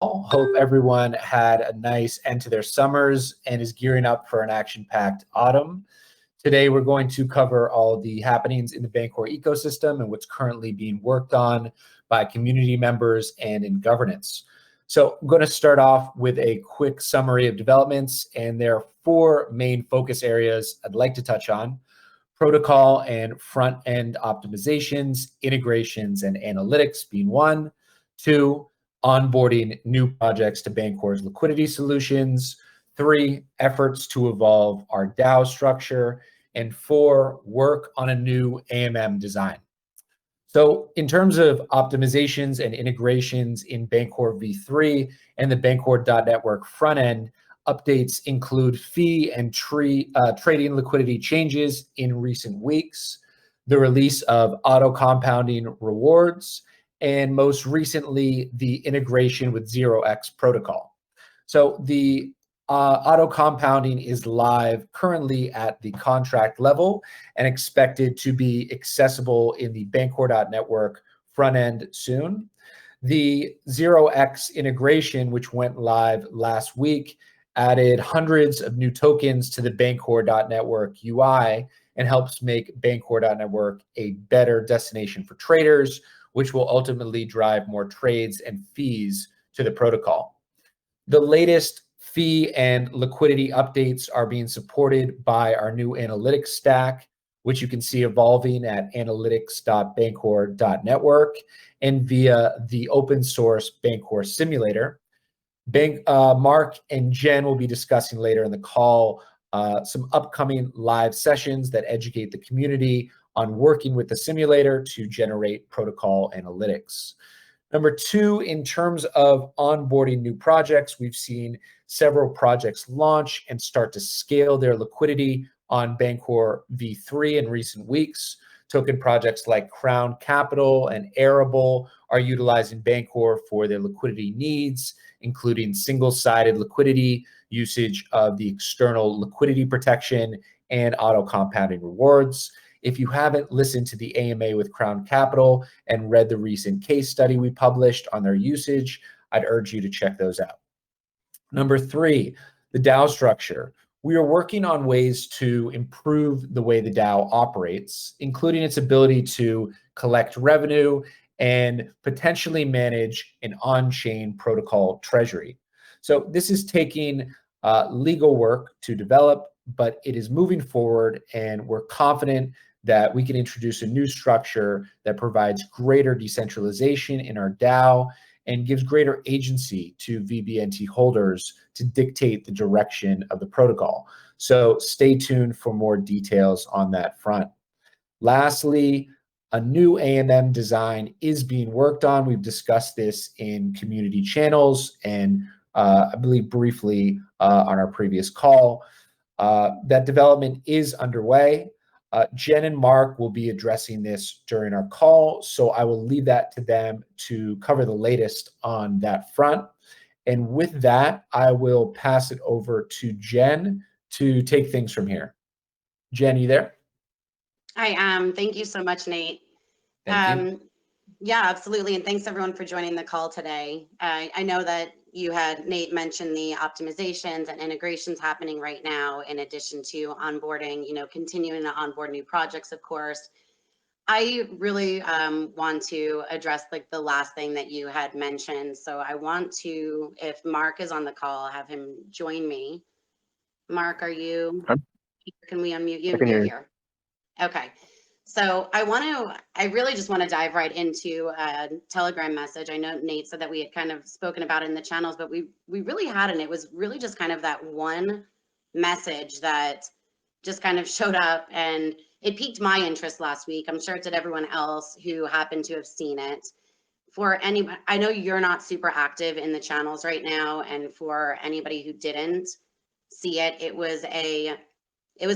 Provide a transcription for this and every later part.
Hope everyone had a nice end to their summers and is gearing up for an action-packed autumn. Today, we're going to cover all the happenings in the Bancor ecosystem and what's currently being worked on by community members and in governance. So I'm going to start off with a quick summary of developments, and there are four main focus areas I'd like to touch on: protocol and front-end optimizations, integrations and analytics being one; two, onboarding new projects to Bancor's liquidity solutions; three, efforts to evolve our DAO structure; and four, work on a new AMM design. So in terms of optimizations and integrations in Bancor v3 and the Bancor.network front end, updates include fee and trading liquidity changes in recent weeks, the release of auto compounding rewards, and most recently, the integration with 0x protocol. So the auto compounding is live currently at the contract level and expected to be accessible in the Bancor.network front end soon. The 0x integration, which went live last week, added hundreds of new tokens to the Bancor.network UI and helps make Bancor.network a better destination for traders, which will ultimately drive more trades and fees to the protocol. The latest fee and liquidity updates are being supported by our new analytics stack, which you can see evolving at analytics.bancor.network and via the open source Bancor simulator. Mark and Jen will be discussing later in the call some upcoming live sessions that educate the community on working with the simulator to generate protocol analytics. Number two, in terms of onboarding new projects, we've seen several projects launch and start to scale their liquidity on Bancor v3 in recent weeks. Token projects like Crown Capital and Arable are utilizing Bancor for their liquidity needs, including single-sided liquidity, usage of the external liquidity protection, and auto compounding rewards. If you haven't listened to the AMA with Crown Capital and read the recent case study we published on their usage, I'd urge you to check those out. Number three, the DAO structure. We are working on ways to improve the way the DAO operates, including its ability to collect revenue and potentially manage an on-chain protocol treasury. So this is taking legal work to develop, but it is moving forward, and we're confident that we can introduce a new structure that provides greater decentralization in our DAO and gives greater agency to VBNT holders to dictate the direction of the protocol. So stay tuned for more details on that front. Lastly, a new AMM design is being worked on. We've discussed this in community channels and I believe briefly on our previous call. That development is underway. Jen and Mark will be addressing this during our call, so I will leave that to them to cover the latest on that front. And with that, I will pass it over to Jen to take things from here. Jen, you there? I am. Thank you so much, Nate. Thank you. Yeah, absolutely. And thanks everyone for joining the call today. I know that you had Nate mention the optimizations and integrations happening right now, in addition to onboarding, continuing to onboard new projects, of course. I really want to address like the last thing that you had mentioned. So I want to, if Mark is on the call, have him join me. Mark, can we unmute you? I can hear you. Here. Okay. So I really just want to dive right into a Telegram message. I know Nate said that we had kind of spoken about it in the channels, but we really hadn't. It was really just kind of that one message that just kind of showed up, and it piqued my interest last week. I'm sure it did everyone else who happened to have seen it. For anybody, I know you're not super active in the channels right now, and for anybody who didn't see it, it was a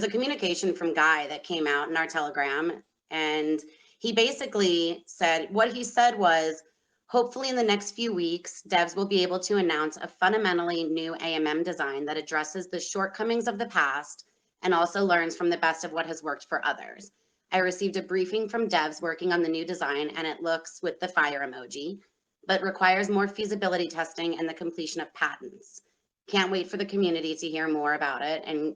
communication from Guy that came out in our Telegram, and he basically said, what he said was, hopefully in the next few weeks, devs will be able to announce a fundamentally new AMM design that addresses the shortcomings of the past and also learns from the best of what has worked for others. I received a briefing from devs working on the new design, and it looks, with the fire emoji, but requires more feasibility testing and the completion of patents. Can't wait for the community to hear more about it and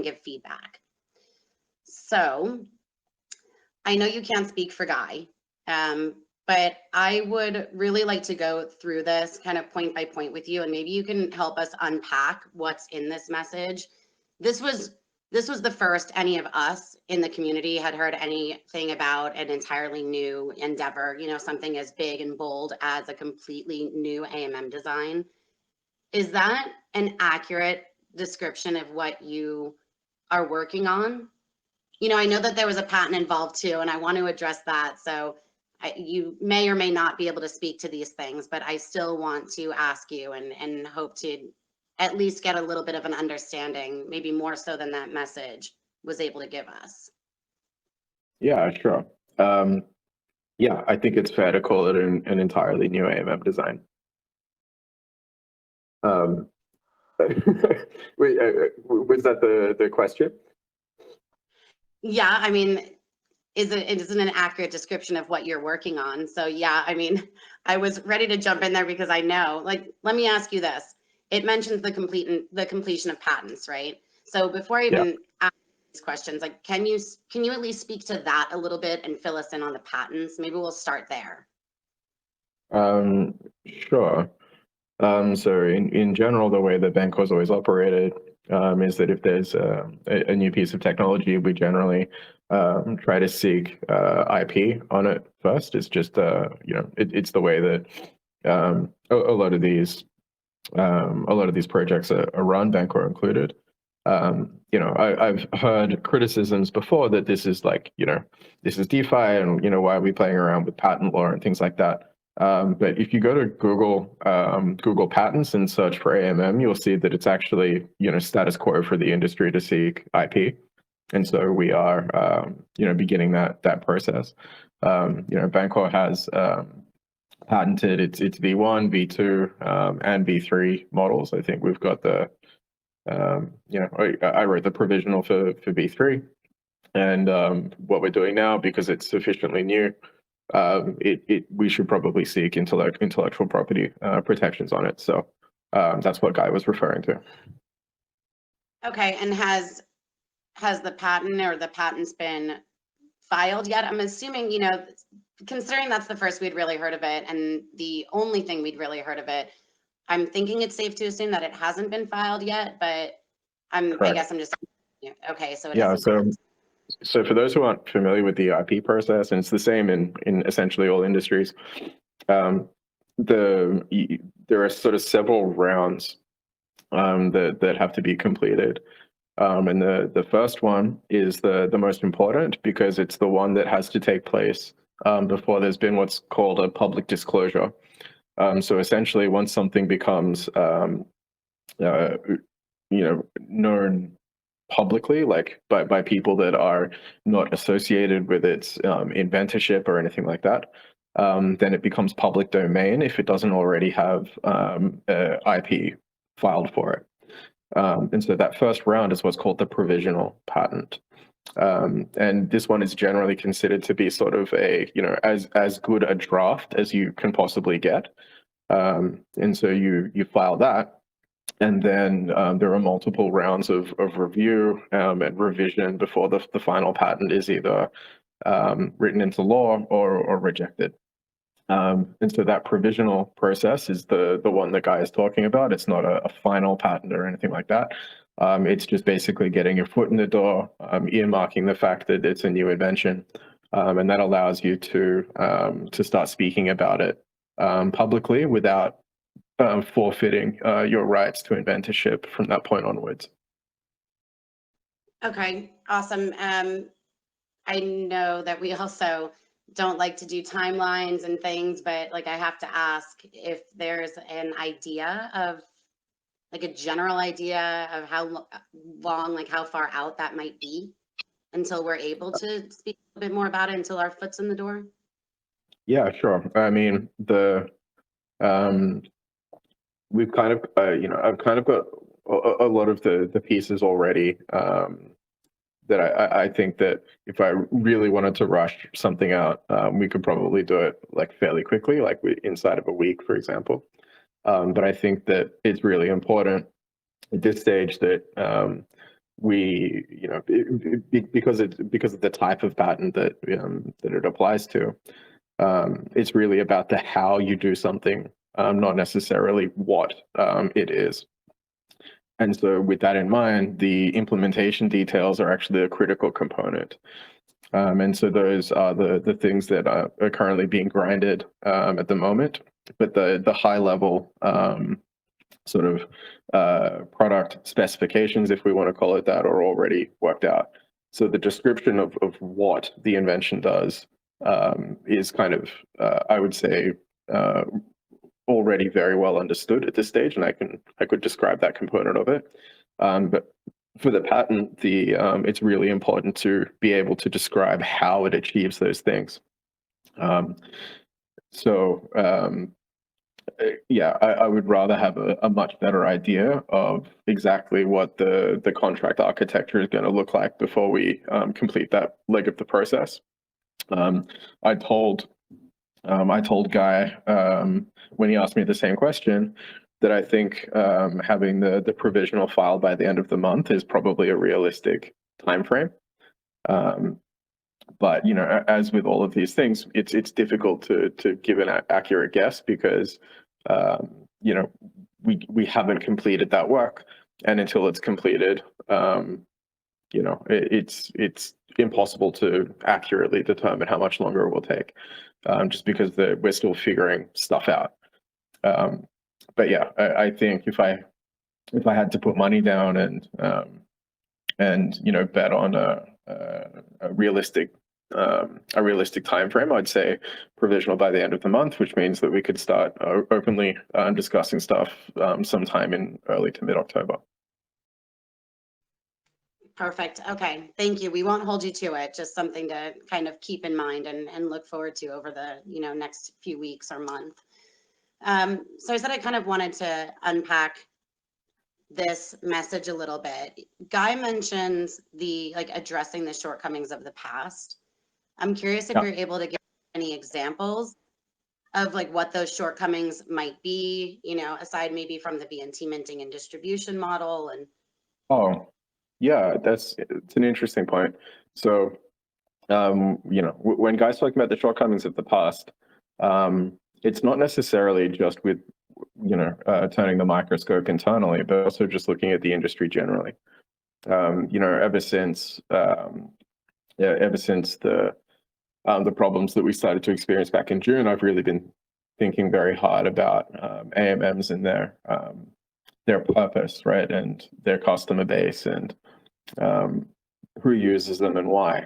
give feedback. So I know you can't speak for Guy, but I would really like to go through this kind of point by point with you, and maybe you can help us unpack what's in this message. This was the first any of us in the community had heard anything about an entirely new endeavor, something as big and bold as a completely new AMM design. Is that an accurate description of what you are working on? I know that there was a patent involved too, and I want to address that. So you may or may not be able to speak to these things, but I still want to ask you and hope to at least get a little bit of an understanding, maybe more so than that message was able to give us. Yeah, sure. Yeah, I think it's fair to call it an entirely new AMM design. Wait, was that the question? Yeah, I mean, isn't an accurate description of what you're working on. So yeah, I mean, I was ready to jump in there because I know, like, let me ask you this. It mentions the completion of patents, right? So before I even ask these questions, like, can you at least speak to that a little bit and fill us in on the patents? Maybe we'll start there. Sure. So in general, the way that Bancor's always operated is that if there's a new piece of technology, we generally try to seek IP on it first. It's just it's the way that a lot of these projects are run, Bancor included. I've heard criticisms before that this is this is DeFi, and why are we playing around with patent law and things like that. But if you go to Google Patents and search for AMM, you'll see that it's actually status quo for the industry to seek IP, and so we are beginning that process. Bancor has patented its V1, V2, and V3 models. I think we've got the I wrote the provisional for V3, and what we're doing now, because it's sufficiently new, we should probably seek intellectual property protections on it. So that's what Guy was referring to. Okay, and has the patent or the patents been filed yet? I'm assuming, considering that's the first we'd really heard of it and the only thing we'd really heard of it, I'm thinking it's safe to assume that it hasn't been filed yet, but I guess I'm just, okay, so it isn't. So for those who aren't familiar with the IP process, and it's the same in essentially all industries, there are sort of several rounds that have to be completed. And the first one is the most important, because it's the one that has to take place before there's been what's called a public disclosure. So essentially, once something becomes known publicly, like by people that are not associated with its inventorship or anything like that, then it becomes public domain if it doesn't already have IP filed for it. And so that first round is what's called the provisional patent. And this one is generally considered to be sort of as good a draft as you can possibly get. And so you file that, and then there are multiple rounds of review and revision before the final patent is either written into law or rejected. And so that provisional process is the one that Guy is talking about. It's not a final patent or anything like that. It's just basically getting your foot in the door, earmarking the fact that it's a new invention, and that allows you to start speaking about it publicly without forfeiting your rights to inventorship from that point onwards. Okay, awesome. I know that we also don't like to do timelines and things, but like I have to ask if there's an idea of like a general idea of how long, like how far out that might be until we're able to speak a bit more about it, until our foot's in the door. Yeah, sure. I mean, we've kind of, I've kind of got a lot of the pieces already that I think that if I really wanted to rush something out, we could probably do it like fairly quickly, like inside of a week, for example. But I think that it's really important at this stage that we, you know, because of the type of patent that that it applies to, it's really about the how you do something, not necessarily what it is. And so with that in mind, the implementation details are actually a critical component. And so those are the things that are currently being grinded at the moment. But the high level sort of product specifications, if we want to call it that, are already worked out. So the description of what the invention does is kind of, I would say, already very well understood at this stage, and I could describe that component of it. But for the patent, it's really important to be able to describe how it achieves those things. Yeah, I would rather have a much better idea of exactly what the contract architecture is going to look like before we complete that leg of the process. I told Guy when he asked me the same question that I think having the provisional filed by the end of the month is probably a realistic time frame. But you know, as with all of these things, it's difficult to give an accurate guess because you know, we haven't completed that work, and until it's completed, you know, it's impossible to accurately determine how much longer it will take, just because we're still figuring stuff out. But yeah, I think if I had to put money down and you know, bet on a realistic time frame, I'd say provisional by the end of the month, which means that we could start openly discussing stuff sometime in early to mid-October. Perfect. Okay, thank you. We won't hold you to it. Just something to kind of keep in mind and look forward to over the next few weeks or month. So I said I kind of wanted to unpack this message a little bit. Guy mentions the addressing the shortcomings of the past. I'm curious if you're able to give any examples of what those shortcomings might be, aside maybe from the BNT minting and distribution model. And yeah, it's an interesting point. So when Guy's talking about the shortcomings of the past, it's not necessarily just with turning the microscope internally, but also just looking at the industry generally. Ever since the problems that we started to experience back in June, I've really been thinking very hard about AMMs and their purpose, right, and their customer base, and who uses them and why.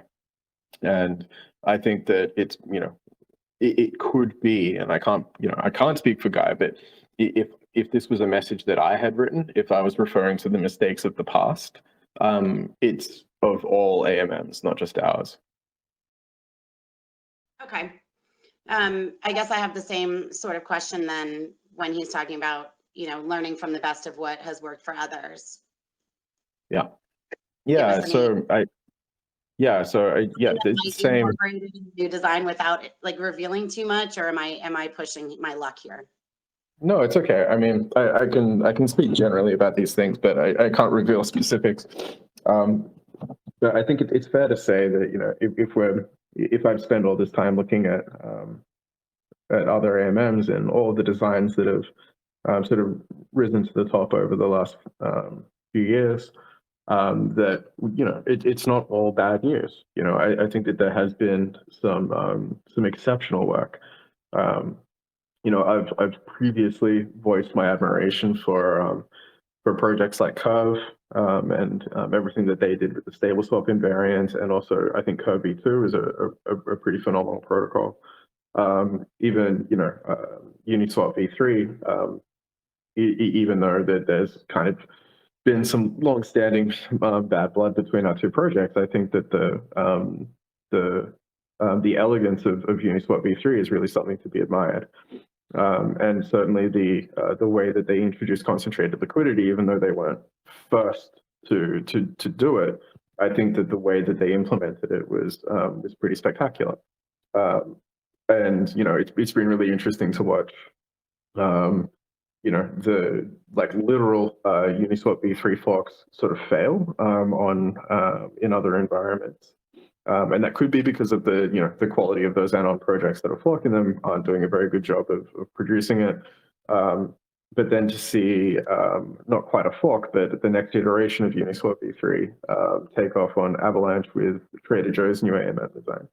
And I think that it's it could be, and I can't speak for Guy, but if this was a message that I had written, if I was referring to the mistakes of the past, it's of all AMMs, not just ours. Okay. I guess I have the same sort of question then when he's talking about, learning from the best of what has worked for others. Yeah. Yeah. So the same. Incorporated in new design without revealing too much, or am I pushing my luck here? No, it's okay. I mean, I can speak generally about these things, but I can't reveal specifics. But I think it's fair to say that if I've spent all this time looking at other AMMs and all the designs that have sort of risen to the top over the last few years, that it's not all bad news. I think that there has been some exceptional work. I've previously voiced my admiration for projects like Curve and everything that they did with the stable swap invariant, and also I think Curve V2 is a pretty phenomenal protocol. Even Uniswap V3, even though that there's kind of been some long-standing bad blood between our two projects, I think that the elegance of Uniswap V3 is really something to be admired. And certainly the way that they introduced concentrated liquidity, even though they weren't first to do it, I think that the way that they implemented it was pretty spectacular. And it's been really interesting to watch. The like literal Uniswap v3 forks sort of fail in other environments. And that could be because of the quality of those anon projects that are forking them aren't doing a very good job of producing it. But then to see not quite a fork, but the next iteration of Uniswap v3 take off on Avalanche with Trader Joe's new AMM design.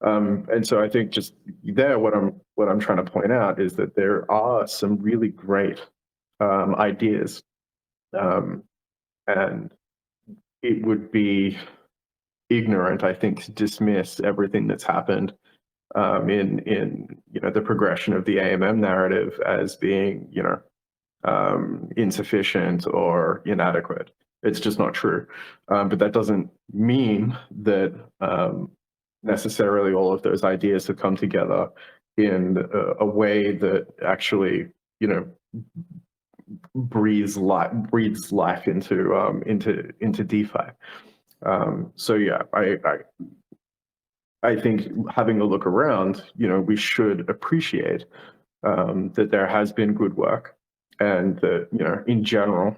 And so I think just there, what I'm trying to point out is that there are some really great ideas, and it would be ignorant, I think, to dismiss everything that's happened in the progression of the AMM narrative as being insufficient or inadequate. It's just not true. But that doesn't mean that necessarily all of those ideas have come together in a way that actually breathes life into DeFi. So yeah, I think having a look around, we should appreciate that there has been good work, and that in general,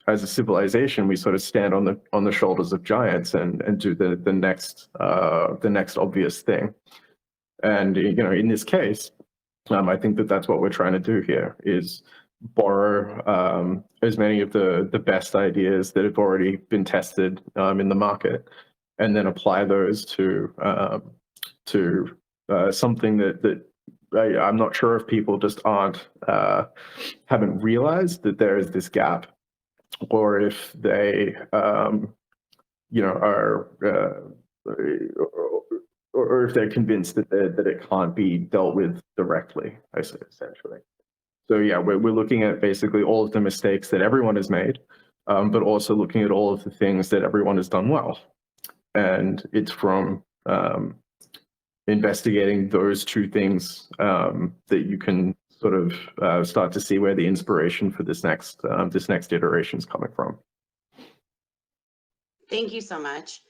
as a civilization, we sort of stand on the shoulders of giants and do the next obvious thing. And in this case, I think that's what we're trying to do here, is borrow as many of the best ideas that have already been tested in the market, and then apply those to something that I'm not sure if people just haven't realized that there is this gap, or if they or if they're convinced that it can't be dealt with directly, I say, essentially. So yeah, we're looking at basically all of the mistakes that everyone has made, but also looking at all of the things that everyone has done well. And it's from investigating those two things that you can sort of start to see where the inspiration for this next iteration is coming from. Thank you so much.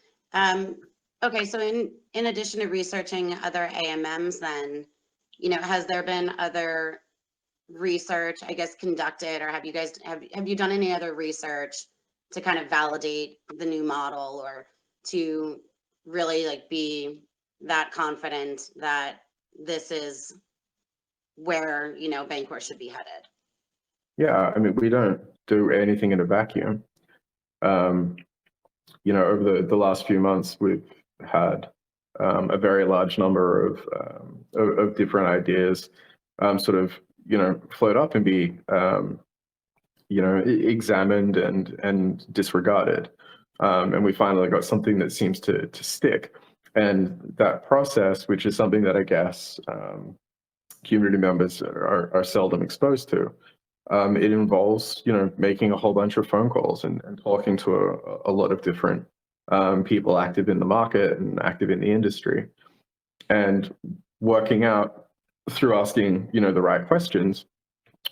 Okay, so in addition to researching other AMMs, then, has there been other research, I guess, conducted, or have you done any other research to kind of validate the new model, or to really be that confident that this is where Bancor should be headed? Yeah, I mean, we don't do anything in a vacuum. Over the last few months, we've had a very large number of different ideas sort of float up and be examined and disregarded, and we finally got something that seems to stick. And that process, which is something that I guess community members are seldom exposed to, it involves making a whole bunch of phone calls and talking to a lot of different people active in the market and active in the industry, and working out through asking the right questions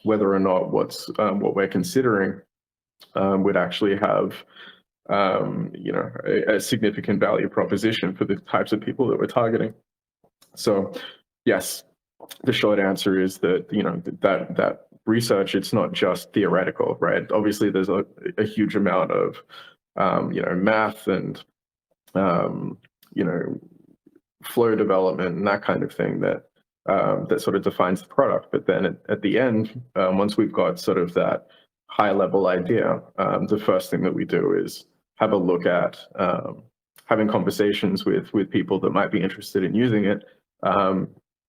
whether or not what we're considering would actually have a significant value proposition for the types of people that we're targeting. So yes, the short answer is that that research, it's not just theoretical, right? Obviously there's a huge amount of math and flow development and that kind of thing that sort of defines the product. But then at the end, once we've got sort of that high level idea, the first thing that we do is have a look at having conversations with people that might be interested in using it,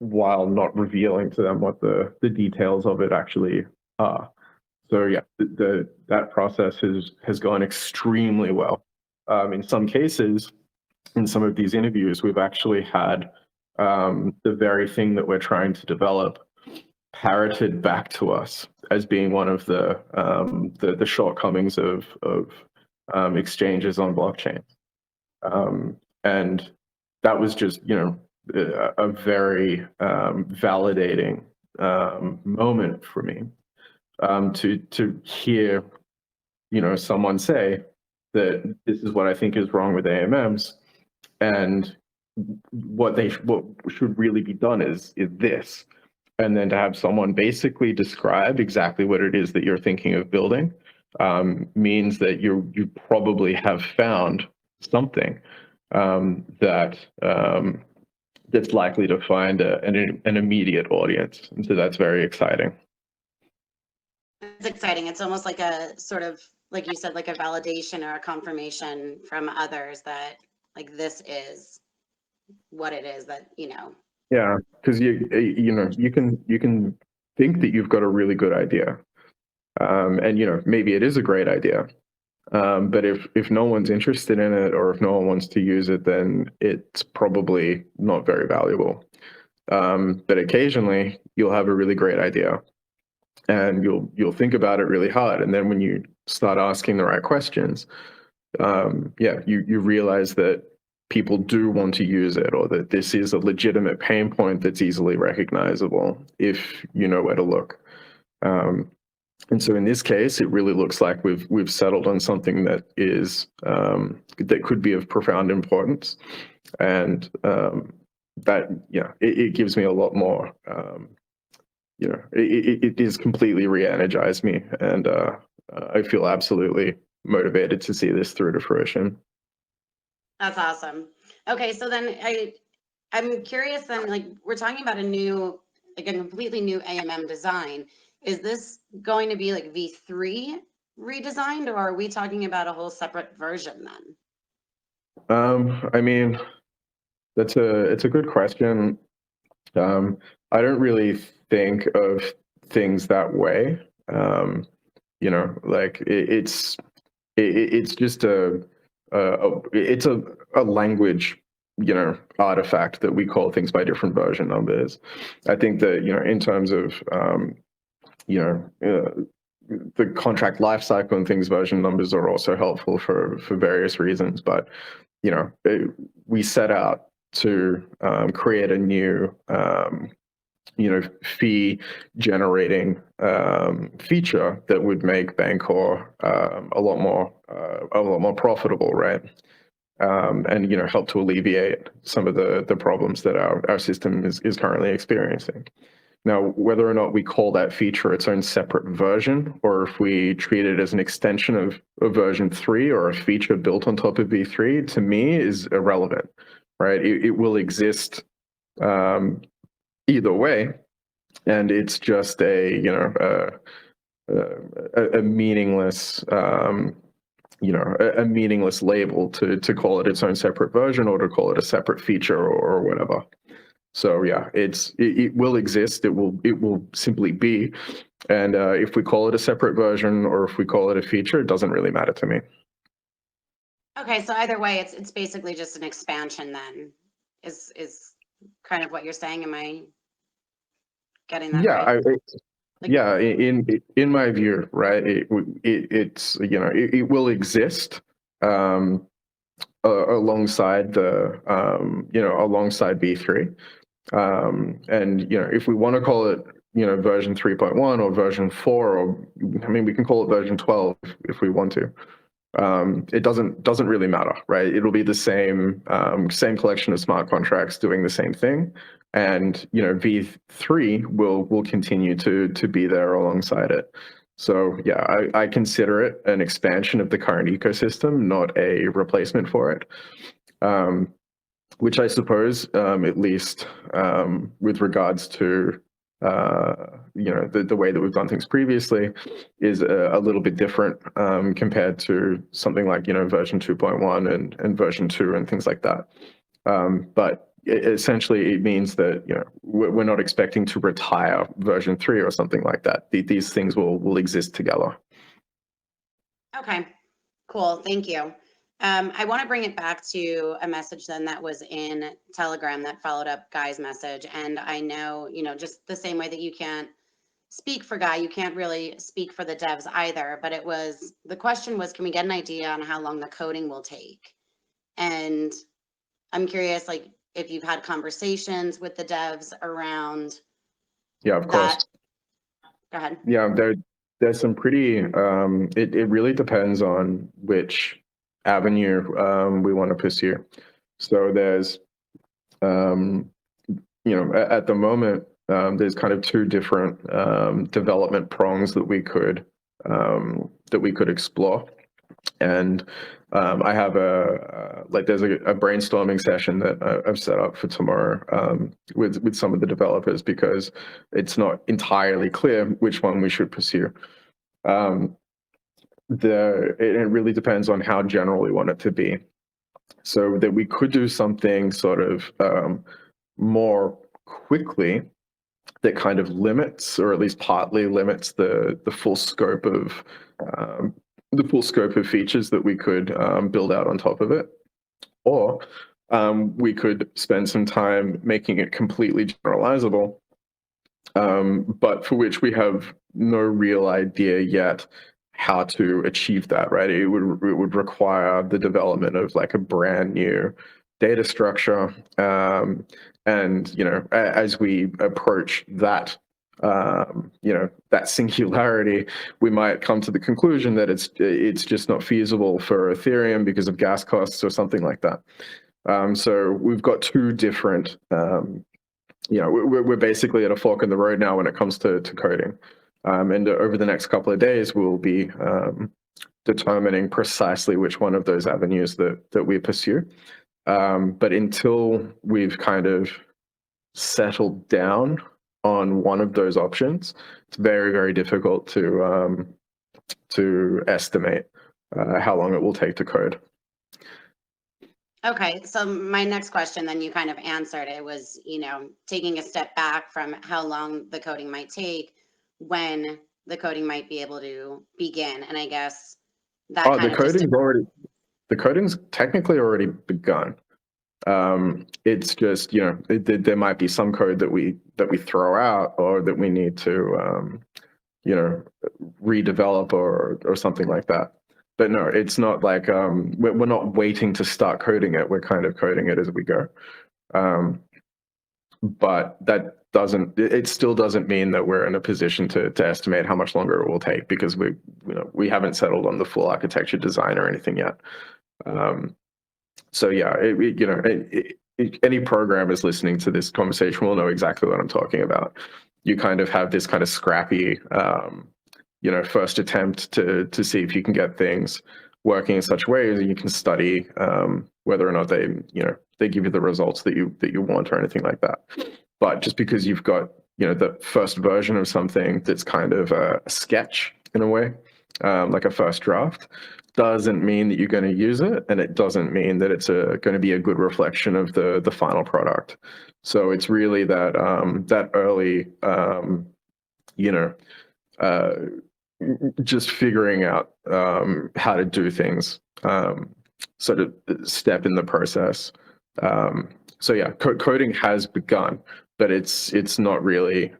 while not revealing to them what the details of it actually are. So yeah, that process has gone extremely well. In some cases, in some of these interviews, we've actually had the very thing that we're trying to develop parroted back to us as being one of the shortcomings of exchanges on blockchain, and that was just a very validating moment for me, to hear someone say, that this is what I think is wrong with AMMs, and what should really be done is this. And then to have someone basically describe exactly what it is that you're thinking of building means that you probably have found something that's likely to find an immediate audience. And so that's very exciting. It's exciting. It's almost like a sort of, like you said, like a validation or a confirmation from others that like this is what it is that, you know. Yeah, because you can think that you've got a really good idea, and maybe it is a great idea, but if no one's interested in it, or if no one wants to use it, then it's probably not very valuable. But occasionally you'll have a really great idea, and you'll think about it really hard, and then when you start asking the right questions, you realize that people do want to use it, or that this is a legitimate pain point that's easily recognizable if you know where to look. And so in this case, it really looks like we've settled on something that is that could be of profound importance, and it gives me a lot more. It is completely re-energized me, and I feel absolutely motivated to see this through to fruition. That's awesome. Okay, so then I'm curious then, like we're talking about a completely new AMM design. Is this going to be like V3 redesigned, or are we talking about a whole separate version then? I mean, it's a good question. I don't really think of things that way. Like it's just it's a language, artifact that we call things by different version numbers. I think that, in terms of, the contract lifecycle and things, version numbers are also helpful for various reasons. But, we set out to create a new, fee generating feature that would make Bancor a lot more profitable, right? And help to alleviate some of the problems that our system is currently experiencing. Now, whether or not we call that feature its own separate version, or if we treat it as an extension of version 3 or a feature built on top of V3, to me is irrelevant, right? It will exist either way, and it's just a meaningless a meaningless label to call it its own separate version, or to call it a separate feature, or whatever. So yeah, it will exist. It will simply be, and if we call it a separate version or if we call it a feature, it doesn't really matter to me. Okay, so either way, it's basically just an expansion then, is kind of what you're saying. Am I getting that right? Yeah, in my view, right, it's it will exist alongside the alongside V3, and if we want to call it version 3.1 or version 4, or I mean we can call it version 12 if we want to. It doesn't really matter, right? It'll be the same collection of smart contracts doing the same thing, and V3 will continue to be there alongside it. So yeah, I consider it an expansion of the current ecosystem, not a replacement for it. Which I suppose, at least with regards to the way that we've done things previously, is a little bit different compared to something like version 2.1 and version 2 and things like that. But essentially, it means that we're not expecting to retire version 3 or something like that. These things will exist together. Okay, cool. Thank you. I want to bring it back to a message then that was in Telegram that followed up Guy's message. And I know, just the same way that you can't speak for Guy, you can't really speak for the devs either. But the question was, can we get an idea on how long the coding will take? And I'm curious, like, if you've had conversations with the devs around. Yeah, of course. Go ahead. Yeah, there's some pretty, it really depends on which avenue we want to pursue. So there's, at the moment, there's kind of two different development prongs that we could explore. And I have there's a brainstorming session that I've set up for tomorrow with some of the developers, because it's not entirely clear which one we should pursue. It really depends on how general we want it to be. So that we could do something sort of more quickly that kind of limits, or at least partly limits, the full scope of features that we could build out on top of it. Or we could spend some time making it completely generalizable, but for which we have no real idea yet how to achieve that, right? It would require the development of like a brand new data structure. And, as we approach that, that singularity, we might come to the conclusion that it's just not feasible for Ethereum because of gas costs or something like that. So we've got two different, we're basically at a fork in the road now when it comes to coding. And over the next couple of days, we'll be determining precisely which one of those avenues that we pursue. But until we've kind of settled down on one of those options, it's very, very difficult to estimate how long it will take to code. Okay, so my next question, then you kind of answered it, was, taking a step back from how long the coding might take, when the coding might be able to begin. And I guess that kind of the coding's technically already begun. It's just, there might be some code that we throw out, or that we need to, redevelop or something like that. But no, it's not like we're not waiting to start coding it. We're kind of coding it as we go. But it still doesn't mean that we're in a position to estimate how much longer it will take, because we haven't settled on the full architecture design or anything yet. So yeah, any programmers listening to this conversation will know exactly what I'm talking about. You kind of have this kind of scrappy, first attempt to see if you can get things working in such ways that you can study whether or not they give you the results that you want or anything like that. But just because you've got the first version of something that's kind of a sketch in a way, like a first draft, doesn't mean that you're going to use it, and it doesn't mean that it's going to be a good reflection of the final product. So it's really that early, just figuring out how to do things, sort of step in the process. So yeah, coding has begun, but it's not really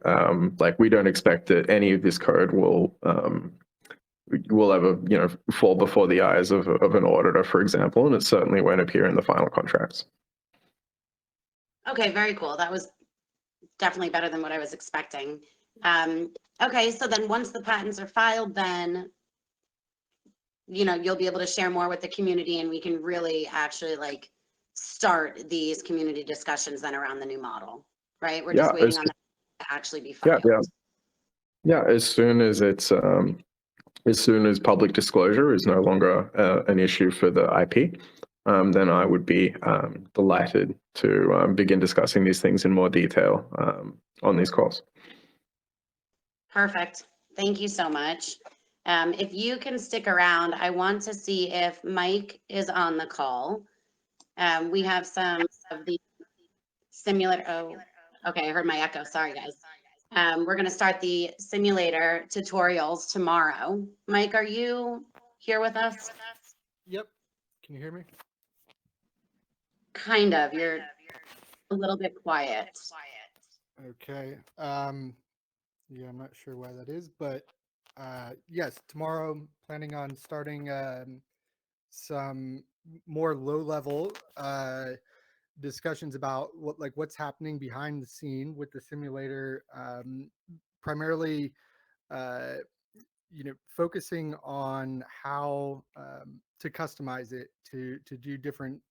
like, we don't expect that any of this code will ever fall before the eyes of an auditor, for example, and it certainly won't appear in the final contracts. Okay, very cool. That was definitely better than what I was expecting. Okay, so then once the patents are filed, then you'll be able to share more with the community, and we can really actually start these community discussions then around the new model, right? We're just waiting on that to actually be filed. Yeah. As soon as public disclosure is no longer an issue for the IP, then I would be delighted to begin discussing these things in more detail on these calls. Perfect. Thank you so much. If you can stick around, I want to see if Mike is on the call. We have some of the simulator. Oh, okay. I heard my echo. Sorry, guys. We're going to start the simulator tutorials tomorrow. Mike, are you here with us? Yep. Can you hear me? Kind of. You're a little bit quiet. Okay. Yeah, I'm not sure why that is, but yes, tomorrow I'm planning on starting some more low-level discussions about what's happening behind the scene with the simulator, primarily focusing on how to customize it to do different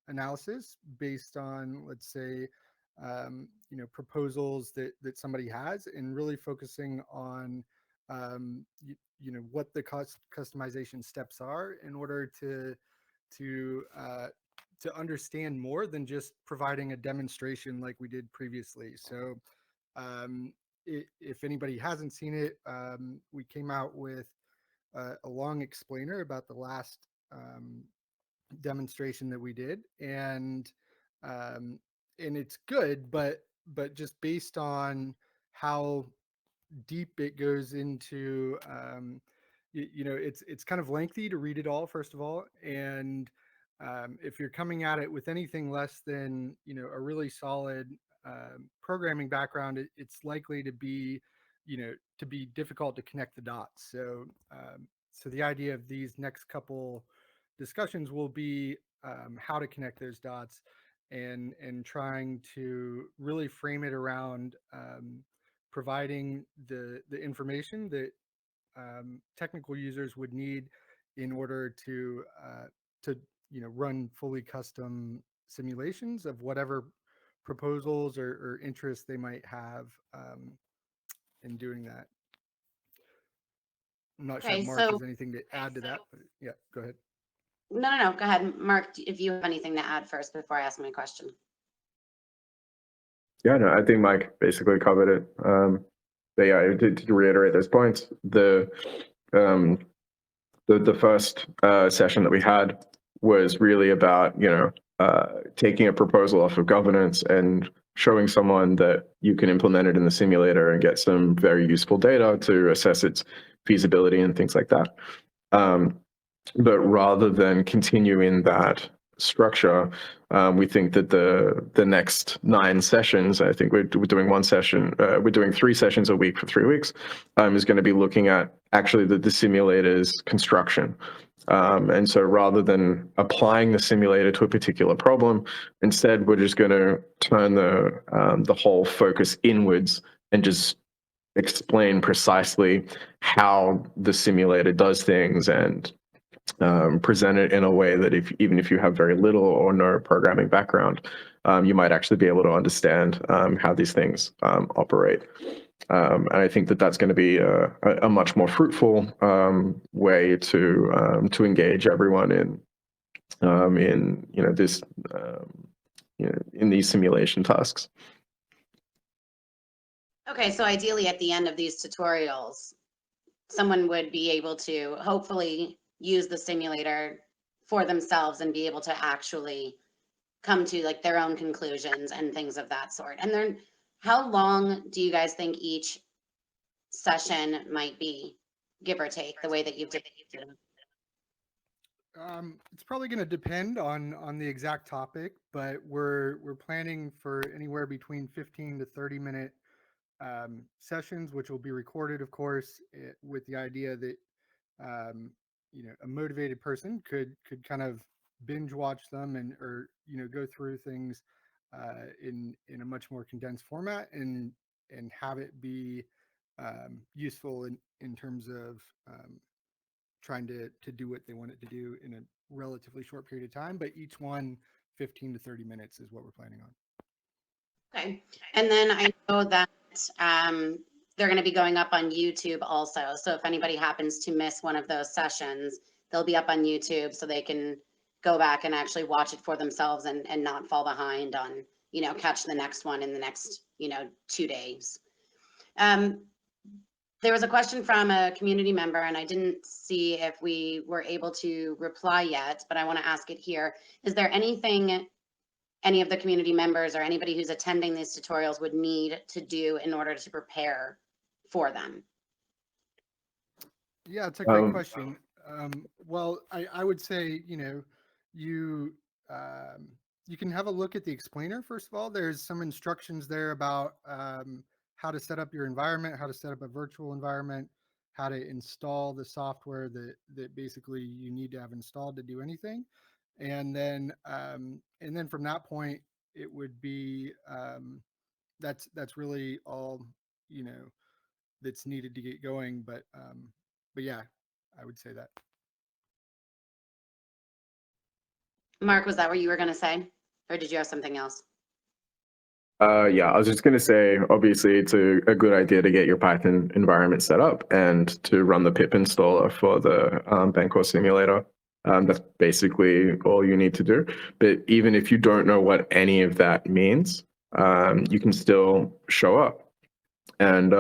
analysis based on, let's say, proposals that somebody has, and really focusing on what the customization steps are in order to understand more than just providing a demonstration like we did previously. So if anybody hasn't seen it, we came out with a long explainer about the last demonstration that we did, and it's good, but just based on how deep it goes into, it's kind of lengthy to read it all, first of all, and if you're coming at it with anything less than a really solid programming background, it's likely to be difficult to connect the dots. So the idea of these next couple discussions will be how to connect those dots, and trying to really frame it around providing the information that technical users would need in order to run fully custom simulations of whatever proposals or interests they might have in doing that. I'm not sure Okay, if Mark so has anything to add to that, but yeah, go ahead. no. Go ahead, Mark, if you have anything to add first before I ask my question. Yeah, no, I think Mike basically covered it. But yeah, to reiterate those points, the first session that we had was really about taking a proposal off of governance and showing someone that you can implement it in the simulator and get some very useful data to assess its feasibility and things like that. But rather than continue in that structure, we think that the next 9 sessions, I think we're doing one session, we're doing 3 sessions a week for 3 weeks, is going to be looking at actually the simulator's construction. And so rather than applying the simulator to a particular problem, instead we're just going to turn the whole focus inwards and just explain precisely how the simulator does things, and present it in a way that even if you have very little or no programming background, you might actually be able to understand how these things operate. And I think that that's going to be a much more fruitful way to engage everyone in this in these simulation tasks. Okay, so ideally at the end of these tutorials, someone would be able to hopefully use the simulator for themselves and be able to actually come to like their own conclusions and things of that sort. And then how long do you guys think each session might be, give or take, the way that you've did it? It's probably going to depend on the exact topic, but we're planning for anywhere between 15 to 30-minute sessions, which will be recorded, of course, with the idea that a motivated person could kind of binge watch them or go through things in a much more condensed format, and have it be useful in terms of trying to do what they want it to do in a relatively short period of time. But each one 15 to 30 minutes is what we're planning on. Okay, and then I know that they're going to be going up on YouTube also. So if anybody happens to miss one of those sessions, they'll be up on YouTube so they can go back and actually watch it for themselves and not fall behind on, catch the next one in the next, 2 days. There was a question from a community member, and I didn't see if we were able to reply yet, but I want to ask it here. Is there anything any of the community members or anybody who's attending these tutorials would need to do in order to prepare for them? Yeah, it's a great question. Well, I would say, you can have a look at the explainer. First of all, there's some instructions there about how to set up your environment, how to set up a virtual environment, how to install the software that basically you need to have installed to do anything. And then from that point, it would be that's really all that's needed to get going. But yeah, I would say that. Mark, was that what you were going to say? Or did you have something else? Yeah, I was just going to say, obviously, it's a good idea to get your Python environment set up and to run the pip installer for the Bancor simulator. That's basically all you need to do. But even if you don't know what any of that means, you can still show up and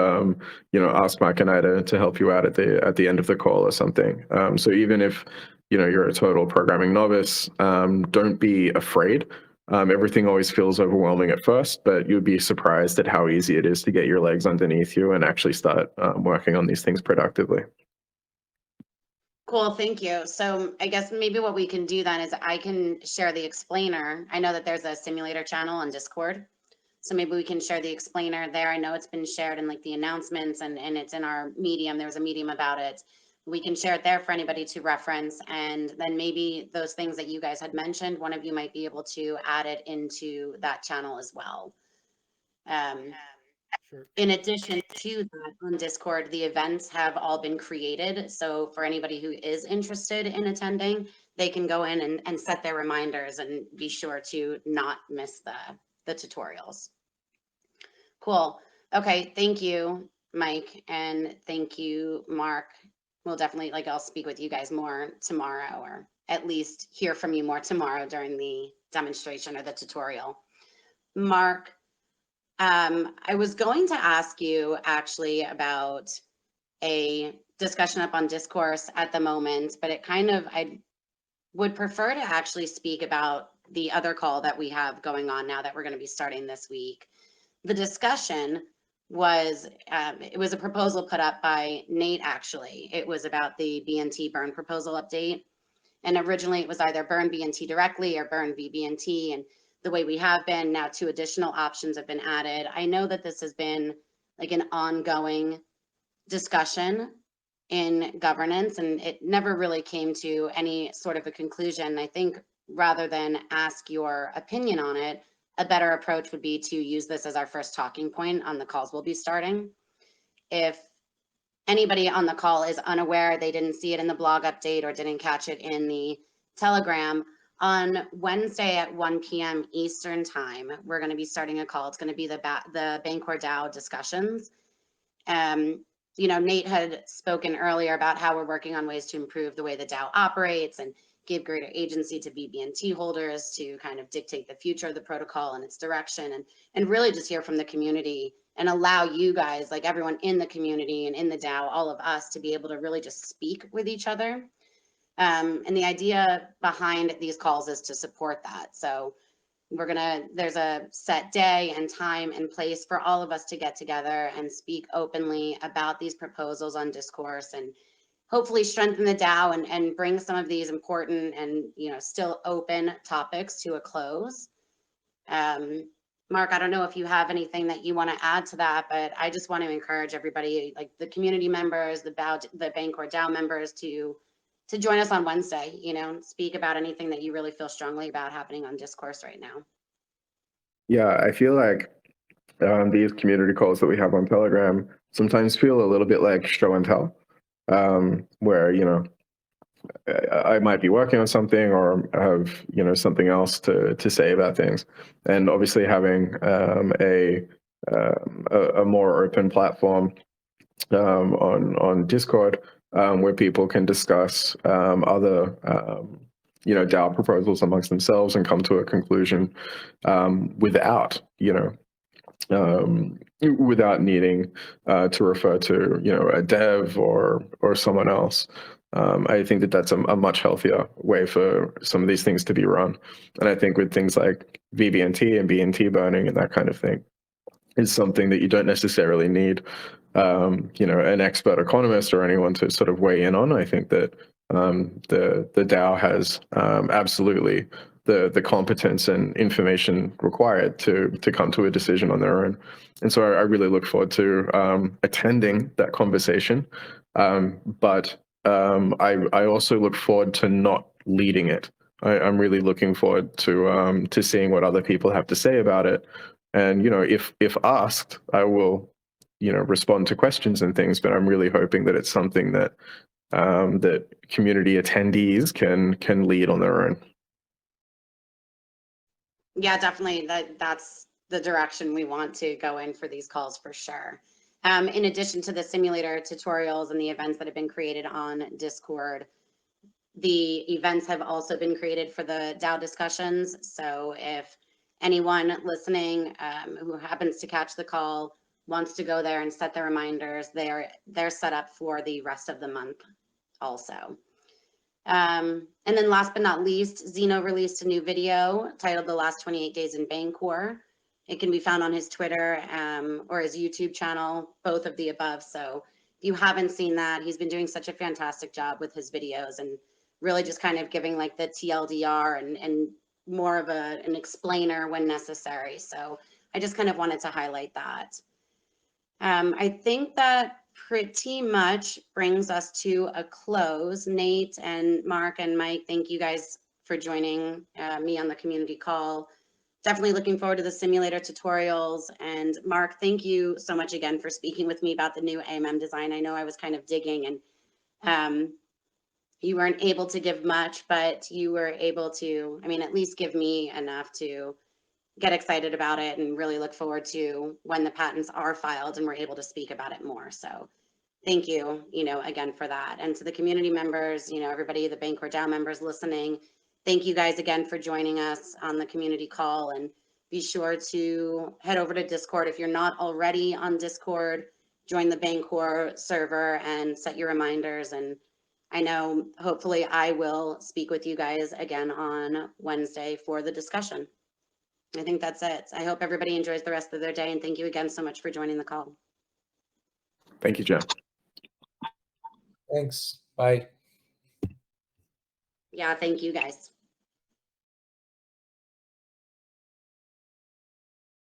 ask Mike and I to help you out at the end of the call or something. So even if you're a total programming novice, don't be afraid. Everything always feels overwhelming at first, but you'd be surprised at how easy it is to get your legs underneath you and actually start working on these things productively. Cool, thank you. So I guess maybe what we can do then is I can share the explainer. I know that there's a simulator channel on Discord. So maybe we can share the explainer there. I know it's been shared in like the announcements and it's in our Medium. There was a Medium about it. We can share it there for anybody to reference. And then maybe those things that you guys had mentioned, one of you might be able to add it into that channel as well. Sure. In addition to that, on Discord, the events have all been created. So for anybody who is interested in attending, they can go in and set their reminders and be sure to not miss the tutorials. Cool. Okay. Thank you, Mike. And thank you, Mark. We'll definitely, I'll speak with you guys more tomorrow, or at least hear from you more tomorrow during the demonstration or the tutorial. Mark, I was going to ask you actually about a discussion up on Discourse at the moment, but I would prefer to actually speak about the other call that we have going on now that we're going to be starting this week. The discussion was, it was a proposal put up by Nate, actually. It was about the BNT burn proposal update. And originally it was either burn BNT directly or burn VBNT. And the way we have been, now 2 additional options have been added. I know that this has been like an ongoing discussion in governance, and it never really came to any sort of a conclusion. I think rather than ask your opinion on it, a better approach would be to use this as our first talking point on the calls we'll be starting. If anybody on the call is unaware, they didn't see it in the blog update or didn't catch it in the Telegram, on Wednesday at 1 p.m. Eastern time, we're going to be starting a call. It's going to be the Bancor DAO discussions. Nate had spoken earlier about how we're working on ways to improve the way the DAO operates and give greater agency to BBNT holders to kind of dictate the future of the protocol and its direction, and really just hear from the community and allow you guys, like everyone in the community and in the DAO, all of us, to be able to really just speak with each other. And the idea behind these calls is to support that. So there's a set day and time and place for all of us to get together and speak openly about these proposals on Discourse, and hopefully strengthen the DAO and bring some of these important and still open topics to a close. Mark, I don't know if you have anything that you want to add to that, but I just want to encourage everybody, like the community members, the Bancor DAO members, to join us on Wednesday, speak about anything that you really feel strongly about happening on Discourse right now. Yeah, I feel like these community calls that we have on Telegram sometimes feel a little bit like show and tell, where, I might be working on something or have, something else to say about things. And obviously having a more open platform on Discord, where people can discuss other DAO proposals amongst themselves and come to a conclusion without needing to refer to a dev or someone else. I think that that's a much healthier way for some of these things to be run. And I think with things like VBNT and BNT burning and that kind of thing, is something that you don't necessarily need an expert economist or anyone to sort of weigh in on. I think that the DAO has absolutely the competence and information required to come to a decision on their own. And so I really look forward to attending that conversation. But I also look forward to not leading it. I'm really looking forward to seeing what other people have to say about it. And if asked, I will respond to questions and things. But I'm really hoping that it's something that that community attendees can lead on their own. Yeah, definitely. That's the direction we want to go in for these calls for sure. In addition to the simulator tutorials and the events that have been created on Discord, the events have also been created for the DAO discussions. So if anyone listening who happens to catch the call wants to go there and set their reminders, they're set up for the rest of the month also. And then last but not least, Zeno released a new video titled The Last 28 Days in Bancor. It can be found on his Twitter or his YouTube channel, both of the above. So if you haven't seen that, he's been doing such a fantastic job with his videos and really just kind of giving like the TLDR and more of an explainer when necessary. So I just kind of wanted to highlight that. I think that pretty much brings us to a close. Nate and Mark and Mike, thank you guys for joining me on the community call. Definitely looking forward to the simulator tutorials. And Mark, thank you so much again for speaking with me about the new AMM design. I know I was kind of digging and you weren't able to give much, but you were able to, I mean, at least give me enough to get excited about it and really look forward to when the patents are filed and we're able to speak about it more. So thank you, again for that. And to the community members, everybody, the Bancor DAO members listening, thank you guys again for joining us on the community call, and be sure to head over to Discord. If you're not already on Discord, join the Bancor server and set your reminders. And I know hopefully I will speak with you guys again on Wednesday for the discussion. I think that's it. I hope everybody enjoys the rest of their day, and thank you again so much for joining the call. Thank you, Jen. Thanks. Bye. Yeah, thank you guys.